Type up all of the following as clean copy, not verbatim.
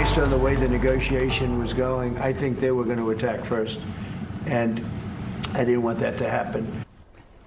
based on the way the negotiation was going, I think they were going to attack first, and I didn't want that to happen.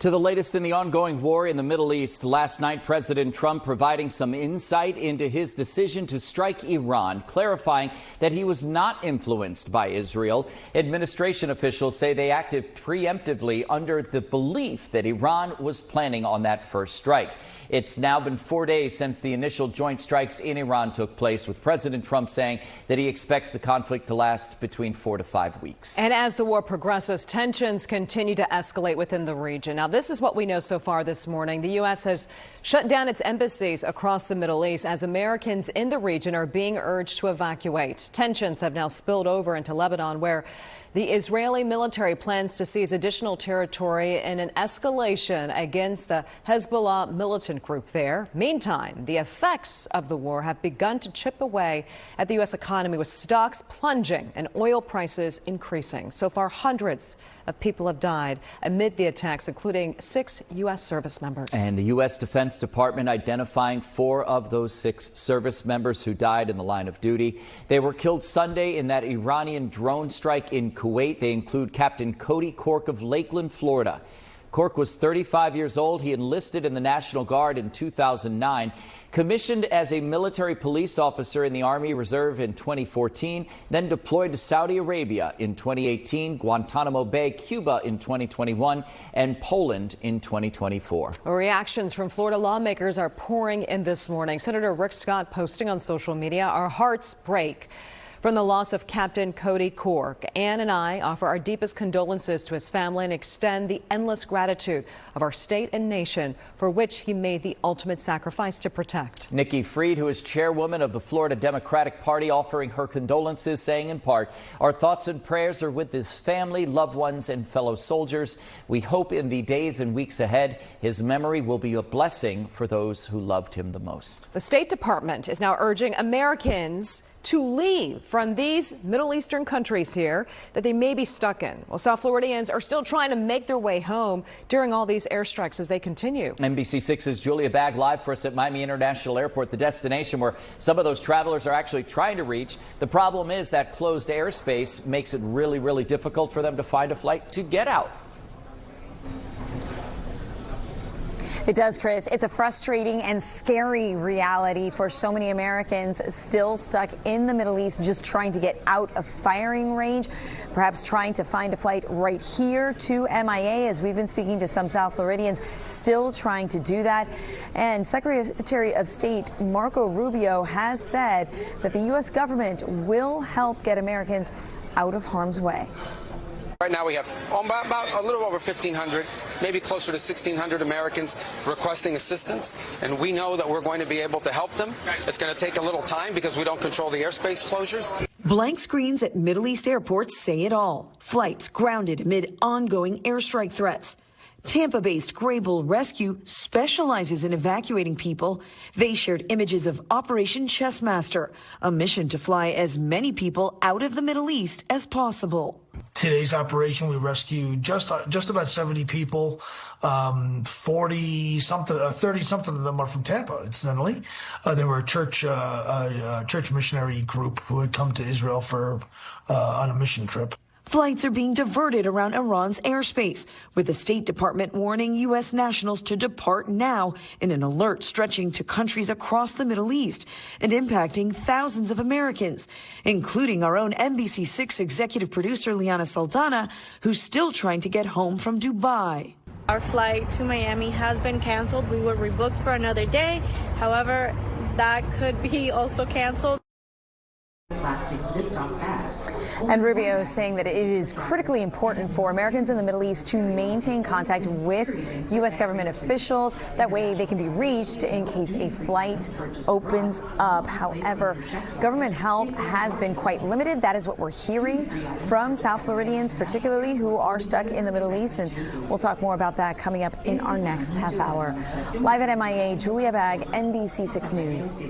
To the latest in the ongoing war in the Middle East, last night President Trump providing some insight into his decision to strike Iran, clarifying that he was not influenced by Israel. Administration officials say they acted preemptively under the belief that Iran was planning on that first strike. It's now been 4 days since the initial joint strikes in Iran took place, with President Trump saying that he expects the conflict to last between 4 to 5 weeks. And as the war progresses, tensions continue to escalate within the region. Now, this is what we know so far this morning. The U.S. has shut down its embassies across the Middle East as Americans in the region are being urged to evacuate. Tensions have now spilled over into Lebanon, where the Israeli military plans to seize additional territory in an escalation against the Hezbollah militant group there. Meantime, the effects of the war have begun to chip away at the U.S. economy, with stocks plunging and oil prices increasing. So far, hundreds of people have died amid the attacks, including 6 U.S. service members. And the U.S. Defense Department identifying 4 of those 6 service members who died in the line of duty. They were killed Sunday in that Iranian drone strike in Kuwait. They include Captain Cody Cork of Lakeland, Florida. Cork was 35 years old. He enlisted in the National Guard in 2009, commissioned as a military police officer in the Army Reserve in 2014, then deployed to Saudi Arabia in 2018, Guantanamo Bay, Cuba in 2021, and Poland in 2024. Reactions from Florida lawmakers are pouring in this morning. Senator Rick Scott posting on social media, "Our hearts break from the loss of Captain Cody Cork. Ann and I offer our deepest condolences to his family and extend the endless gratitude of our state and nation for which he made the ultimate sacrifice to protect." Nikki Fried, who is chairwoman of the Florida Democratic Party, offering her condolences, saying in part, "Our thoughts and prayers are with his family, loved ones, and fellow soldiers. We hope in the days and weeks ahead, his memory will be a blessing for those who loved him the most." The State Department is now urging Americans to leave from these Middle Eastern countries here that they may be stuck in. Well, South Floridians are still trying to make their way home during all these airstrikes as they continue. NBC6's Julia Bagg live for us at Miami International Airport, the destination where some of those travelers are actually trying to reach. The problem is that closed airspace makes it really difficult for them to find a flight to get out. It does, Chris. It's a frustrating and scary reality for so many Americans still stuck in the Middle East, just trying to get out of firing range, perhaps trying to find a flight right here to MIA, as we've been speaking to some South Floridians still trying to do that. And Secretary of State Marco Rubio has said that the U.S. government will help get Americans out of harm's way. Right now we have about a little over 1,500, maybe closer to 1,600 Americans requesting assistance, and we know that we're going to be able to help them. It's going to take a little time because we don't control the airspace closures. Blank screens at Middle East airports say it all. Flights grounded amid ongoing airstrike threats. Tampa-based Grable Rescue specializes in evacuating people. They shared images of Operation Chessmaster, a mission to fly as many people out of the Middle East as possible. Today's operation, we rescued just about 70 people. 30-something of them are from Tampa, incidentally. They were a church missionary group who had come to Israel on a mission trip. Flights are being diverted around Iran's airspace, with the State Department warning U.S. nationals to depart now in an alert stretching to countries across the Middle East and impacting thousands of Americans, including our own NBC6 executive producer Liana Saldana, who's still trying to get home from Dubai. Our flight to Miami has been canceled. We were rebooked for another day. However, that could be also canceled. And Rubio is saying that it is critically important for Americans in the Middle East to maintain contact with U.S. government officials. That way they can be reached in case a flight opens up. However, government help has been quite limited. That is what we're hearing from South Floridians, particularly who are stuck in the Middle East. And we'll talk more about that coming up in our next half hour. Live at MIA, Julia Bagg, NBC6 News.